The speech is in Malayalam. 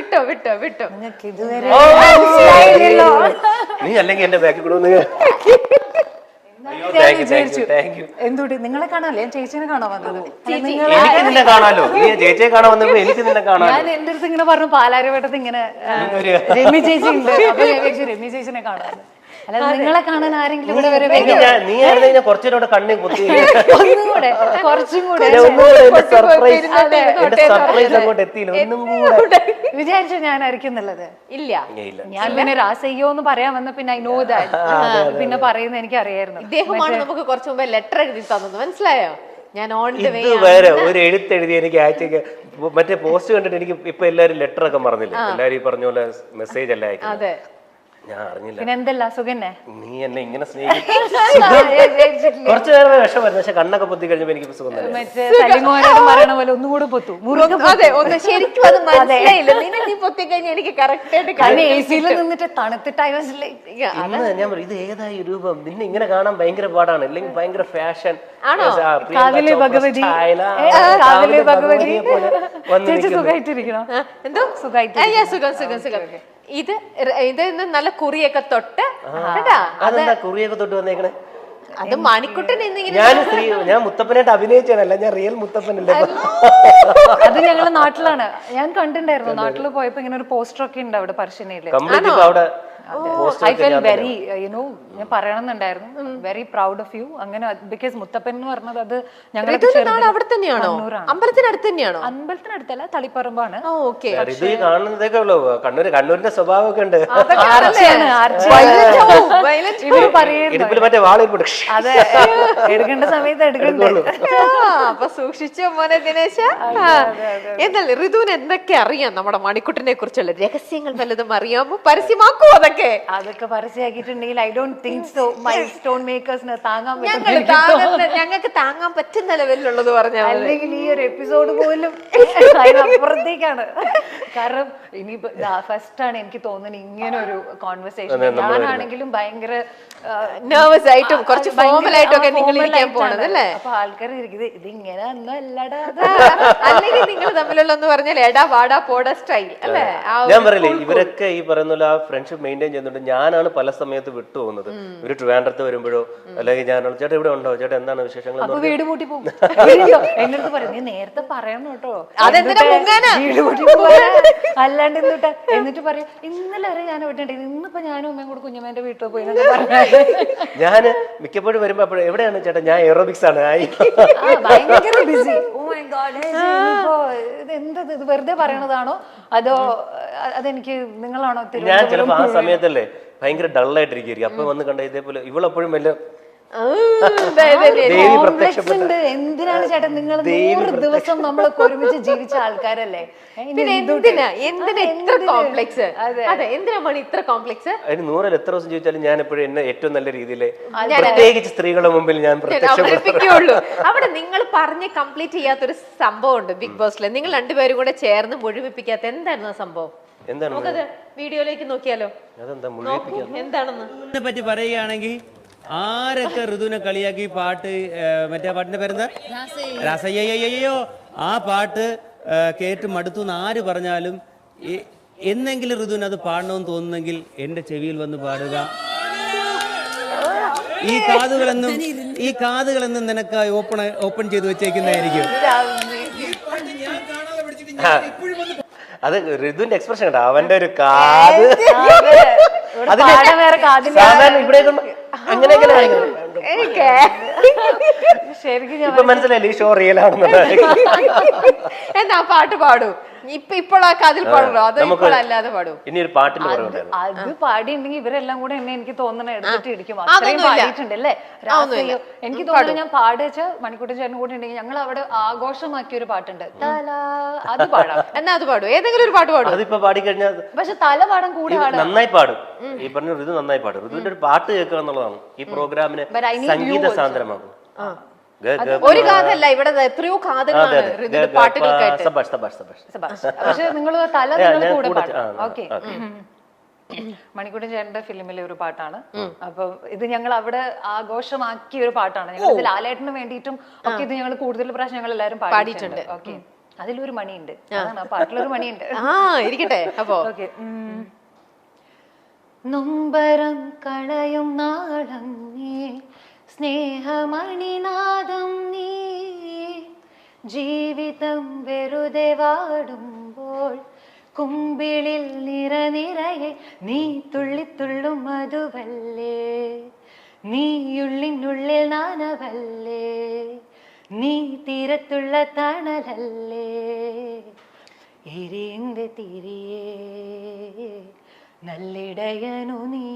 വിട്ടോ വിട്ടോ വിട്ടോ. നിങ്ങൾക്ക് ഇതുവരെ നീ അല്ലെങ്കിൽ എന്റെ ബാക്കിൽ കൂടെ ഒന്ന് എന്തുകൊണ്ട് നിങ്ങളെ കാണാല്ലേ ഞാൻ ചേച്ചിനെ കാണാൻ വന്നത്. എനിക്ക് നിന്നെ കാണാലോ. നീ ചേച്ചിയെ കാണാൻ വന്നപ്പോ എനിക്ക് നിന്നെ കാണാൻ. ഞാൻ എന്റെ അടുത്ത് ഇങ്ങനെ പറഞ്ഞു പാലാരിവട്ടത്ത് ഇങ്ങനെ രമ്യ ചേച്ചി ഉണ്ട്, അപ്പൊ ഞാൻ വിചാരിച്ചു രമ്യ ചേച്ചിനെ കാണാൻ. അല്ല നിങ്ങളെ കാണാൻ ആരെങ്കിലും ഇവിടെ വരെ നീ ആയിരുന്നു കുറച്ചുകൂടെ കണ്ണി കുത്തി ഒന്നുകൂടെ കുറച്ചും കൂടെ സർപ്രൈസ് അങ്ങോട്ട് എത്തിയില്ല. ഒന്നും കൂടെ വിചാരിച്ചു ഞാൻ ആയിരിക്കും എന്നുള്ളത്. ഇല്ല ഞാൻ പിന്നെ രാസയ്യോ എന്ന് പറയാൻ വന്ന പിന്നെ ഐ നോ ദാറ്റ് പിന്നെ പറയുന്നത് എനിക്ക് അറിയായിരുന്നു. ഇദ്ദേഹമാണ് നമുക്ക് കുറച്ചു മുമ്പ് ലെറ്റർ എഴുതി തന്നത്, മനസ്സിലായോ? ഞാൻ ഓൺ ദ വേ വേറെ ഒരു എഴുത്തെഴുതി എനിക്ക് അയച്ചേക്ക്. മറ്റേ പോസ്റ്റ് കണ്ടിട്ട് എനിക്ക് ഇപ്പൊ എല്ലാരും ലെറ്റർ ഒക്കെ പറഞ്ഞില്ലേ, എല്ലാരും ഈ പറഞ്ഞ പോലെ മെസ്സേജ് അല്ല അയക്കുന്നത്. ഞാൻ അറിഞ്ഞില്ല. പിന്നെ എന്തല്ല സുഖന്നെ നീ എന്നെ ഇങ്ങനെ കുറച്ചു നേരം വിഷം വരുന്നു, പക്ഷെ കണ്ണൊക്കെ പൊത്തി കഴിഞ്ഞപ്പോ എനിക്ക് സുഖം തന്നെ. മറ്റേ സലിമോനോട് പറയണ പോലെ ഒന്നുകൂടെ പൊത്തു. അതെ ഒന്ന് ശരിക്കും അത് മനസ്സിലായില്ല. നിന്നെ നീ പൊത്തി കഴിഞ്ഞാൽ എനിക്ക് കറക്റ്റ് ആയിട്ട് AC-ൽ നിന്നിട്ട് തണുത്തിട്ടായി ഞാൻ ഇത് ഏതായി രൂപം നിന്നെ ഇങ്ങനെ കാണാൻ ഭയങ്കര പാടാണ്, അല്ലെങ്കിൽ ഭയങ്കര ഫാഷൻ. കാവിലെ ഭഗവതി ചേച്ചി സുഖമായിട്ടിരിക്കണോ? എന്തോ സുഖമായിട്ട് സുഖം സുഖം സുഖം. ഇത് നല്ല കുറിയൊക്കെ തൊട്ട് അതെന്താ കുറിയൊക്കെ തൊട്ട് വന്നേക്കണേ? അത് മണിക്കുട്ടൻ ഞാൻ മുത്തപ്പനായിട്ട് അഭിനയിച്ചാണല്ല, ഞാൻ റിയൽ മുത്തപ്പനല്ലേ. അത് ഞങ്ങളെ നാട്ടിലാണ്, ഞാൻ കണ്ടിട്ടുണ്ടായിരുന്നു. നാട്ടിൽ പോയപ്പോ ഇങ്ങനെ ഒരു പോസ്റ്റർ ഒക്കെ ഉണ്ട് അവിടെ പറശ്ശിനിയില്. അവിടെ ഐ ഫെൽ വെരി യുനോ ഞാൻ പറയണമെന്നുണ്ടായിരുന്നു, വെരി പ്രൗഡ് ഓഫ് യു. അങ്ങനെ ബിക്കോസ് മുത്തപ്പൻ എന്ന് പറഞ്ഞത് അത് ഞങ്ങളുടെ അവിടെ തന്നെയാണോ? അമ്പലത്തിനടുത്ത് തന്നെയാണോ? അമ്പലത്തിനടുത്തല്ല, തളിപ്പറമ്പാണ്. കാണുന്നതൊക്കെ ഉള്ളൂ. കണ്ണൂരിന്റെ സ്വഭാവമൊക്കെ ഉണ്ട്. ഇവര് പറയുന്നു മറ്റേ വാളിൽ അതെ എടുക്കേണ്ട സമയത്ത് എടുക്കണ്ടേ. അപ്പൊ സൂക്ഷിച്ചോ മോനെ ദിനേശ. എന്നല്ല ഋതുവിന് എന്തൊക്കെ അറിയാം നമ്മുടെ മണിക്കുട്ടനെ കുറിച്ചുള്ള രഹസ്യങ്ങൾ വല്ലതും അറിയാമോ? പരസ്യമാക്കോ? അതൊക്കെ പരസ്യമാക്കിയിട്ടുണ്ടെങ്കിൽ I don't think so my stone മേക്കേഴ്സിന് താങ്ങാൻ ഞങ്ങൾക്ക് താങ്ങാൻ പറ്റുന്ന ലെവലിലുള്ളത് പറഞ്ഞാൽ, അല്ലെങ്കിൽ ഈ ഒരു എപ്പിസോഡ് പോലും അതിനപ്പുറത്തേക്കാണ്. കാരണം ഇനിയിപ്പോ ഫസ്റ്റ് ആണ് എനിക്ക് തോന്നുന്നത് ഇങ്ങനെ ഒരു കോൺവെർസേഷൻ. ഞാനാണെങ്കിലും ഭയങ്കര നെർവസ് ആയിട്ടും കുറച്ച് ഫോർമൽ ആയിട്ടും ഒക്കെ നിങ്ങൾ ഇരിക്കാൻ പോണത് അല്ലേ? അപ്പൊ ആൾക്കാർ ഇരിക്കുന്നത് ഇതിങ്ങനെ ഒന്നും അല്ലടാ, അല്ലെങ്കിൽ നിങ്ങൾ തമ്മിലുള്ള എന്ന് പറഞ്ഞാൽ എടാ വാടാ പോടാ സ്റ്റൈൽ അല്ലേ? ഞാൻ പറയില്ലേ, ഇവരൊക്കെ ഈ പറയുന്ന പോലെ ആ ഫ്രണ്ട്ഷിപ്പ് മെയിൻറ്റെയിൻ ചെയ്യുന്നുണ്ട്. ഞാനാണ് പല സമയത്ത് വിട്ടു പോകുന്നത്. ഇവര് ട്രിവാൻഡ്രത്ത് വരുമ്പോഴോ അല്ലെങ്കിൽ ഞാനാണ് ചേട്ടാ ഇവിടെ ഉണ്ടോ, ചേട്ടാ എന്താണ് വിശേഷങ്ങൾ, അപ്പൊ വീട് പൂട്ടി പോകും. എന്റെ അടുത്ത് പറയും നീ നേരത്തെ പറയണം കേട്ടോ, വീട് പൂട്ടി അല്ലാണ്ട് എന്നിട്ട് പറയും ഇന്നലെ വരെ ഞാൻ ഇവിടെ ഉണ്ടായിരുന്നു, ഇന്നിപ്പോ ഞാനും അമ്മയും കൂടെ കുഞ്ഞമ്മേന്റെ വീട്ടിൽ പോയി ഞാന് മിക്കപ്പോഴും വരുമ്പോ അപ്പോഴും എവിടെയാണ് ചേട്ടാ, ഞാൻ എയറോബിക്സ് ആണ്. ഭയങ്കര ബിസി. ഓ മൈ ഗോഡ്, എന്തത് ഇത് വെറുതെ പറയണതാണോ അതോ അതെനിക്ക് നിങ്ങളാണോ? ഞാൻ ചിലപ്പോ ആ സമയത്തല്ലേ ഭയങ്കര ഡള്ളായിട്ടിരിക്കും. അപ്പൊ വന്ന് കണ്ട ഇതേപോലെ ഇവളെപ്പോഴും വല്ല എന്തിനാണ് ചേട്ടൻ നിങ്ങൾ 100 ദിവസം നമ്മളൊക്കെ ഒരുമിച്ച് ജീവിച്ച ആൾക്കാരല്ലേ, പിന്നെ എന്തിനാ ഇത്ര കോംപ്ലക്സ്? അതെ എന്തിനാ മണി ഇത്ര കോംപ്ലക്സ്? അതിന് 100 എത്ര ദിവസം ചോദിച്ചാലും ഞാൻ എപ്പോഴും എന്നെ ഏറ്റവും നല്ല രീതിയിൽ പ്രത്യേകിച്ച് സ്ത്രീകളുടെ മുമ്പിൽ ഞാൻ അവതരിപ്പിക്കുള്ളൂ. അവിടെ നിങ്ങൾ പറഞ്ഞ് കംപ്ലീറ്റ് ചെയ്യാത്തൊരു സംഭവം ഉണ്ട് ബിഗ് ബോസിൽ. നിങ്ങൾ രണ്ടുപേരും കൂടെ ചേർന്ന് മുഴുമിപ്പിക്കാത്ത എന്തായിരുന്നു ആ സംഭവം? നമുക്കത് വീഡിയോയിലേക്ക് നോക്കിയാലോ? എന്താണെന്ന് പറ്റി പറയുകയാണെങ്കിൽ ആരൊക്കെ ഋതുവിനെ കളിയാക്കി പാട്ട്, മറ്റേ പാട്ടിന്റെ പേരെന്താ, രാസയ്യോ, ആ പാട്ട് കേട്ട് മടുത്തു എന്ന് ആര് പറഞ്ഞാലും എന്നെങ്കിലും ഋതുവിന് അത് പാടണമെന്ന് തോന്നുന്നെങ്കിൽ എന്റെ ചെവിയിൽ വന്ന് പാടുക. ഈ കാതുകളെന്നും നിനക്ക് ഓപ്പൺ ചെയ്ത് വെച്ചേക്കുന്നതായിരിക്കും. അത് ഋതുവിന്റെ എക്സ്പ്രഷൻ കേട്ടോ, അവന്റെ ഒരു കാത് ഇവിടെ അങ്ങനെ ഇപ്പൊ മനസ്സിലായില്ലേ ഈ ഷോ റിയൽ ആണെന്നുള്ളത്. എന്നാ പാട്ട് പാടൂ. ഇപ്പോൾ ആ കാതിൽ പാടണോ അതോ ഇപ്പോഴല്ലാതെ പാടൂ? ഇനി ഒരു പാട്ടിന്റെ അത് പാടിയിട്ടുണ്ടെങ്കിൽ ഇവരെല്ലാം കൂടെ എന്നെ എനിക്ക് തോന്നുന്ന എടുത്തിട്ട് ഇടിക്കും. അത്രയും പാടിയിട്ടുണ്ടല്ലേ രാസയ്യോ. എനിക്ക് തോന്നുന്നു ഞാൻ പാടിച്ച മണിക്കുട്ടൻ ചേട്ടൻ കൂടെ ഉണ്ടെങ്കിൽ ഞങ്ങൾ അവിടെ ആഘോഷമാക്കിയ ഒരു പാട്ടുണ്ട്, അത് പാടാം. എന്നാ അത് പാടും, ഏതെങ്കിലും ഒരു പാട്ട് പാടും. അതിപ്പോ പാടിക്കഴിഞ്ഞാൽ പക്ഷെ തല പാടാൻ കൂടെ നന്നായി പാടും. ഈ പറഞ്ഞ ഋതു നന്നായി പാടും. ഋതുവിന്റെ ഒരു പാട്ട് കേൾക്കുക എന്നുള്ളതാണ് ഈ പ്രോഗ്രാമിന് സംഗീത സാന്ദ്രമാകും. ഒരു കാതല്ല, ഇവിടെ എത്രയോ കാതുകളാണ് പാട്ടുകൾക്കായിട്ട്. പക്ഷെ നിങ്ങൾ തല കൂടെ പാടും. ഓക്കെ, മണിക്കുട്ടൻ ചേട്ടന്റെ ഫിലിമിലെ ഒരു പാട്ടാണ്. അപ്പൊ ഇത് ഞങ്ങൾ അവിടെ ആഘോഷമാക്കിയ ഒരു പാട്ടാണ്. ഞങ്ങൾ ഇത് ലാലേട്ടന് വേണ്ടിയിട്ടും ഒക്കെ ഇത് ഞങ്ങൾ കൂടുതൽ പ്രാവശ്യം ഞങ്ങൾ എല്ലാവരും പാടിയിട്ടുണ്ട്. ഓക്കെ, അതിലൊരു മണിയുണ്ട്, അതാണ് ആ പാട്ടിലൊരു മണിയുണ്ട്. ഇരിക്കട്ടെ അപ്പോ. ഓക്കെ. നൊമ്പരം കളയും നാളം നീ, സ്നേഹമണിനാദം നീ, ജീവിതം വെറുതെ വാടുമ്പോൾ കുമ്പിളിൽ നിറനിറയെ നീ തുള്ളിത്തുള്ളും മധുവല്ലേ, നീയുള്ളിനുള്ളിൽ നാനവല്ലേ, നീ തീരത്തുള്ള തണലല്ലേ, എരിന്റെ തിരിയേ നല്ലിടയനു നീ.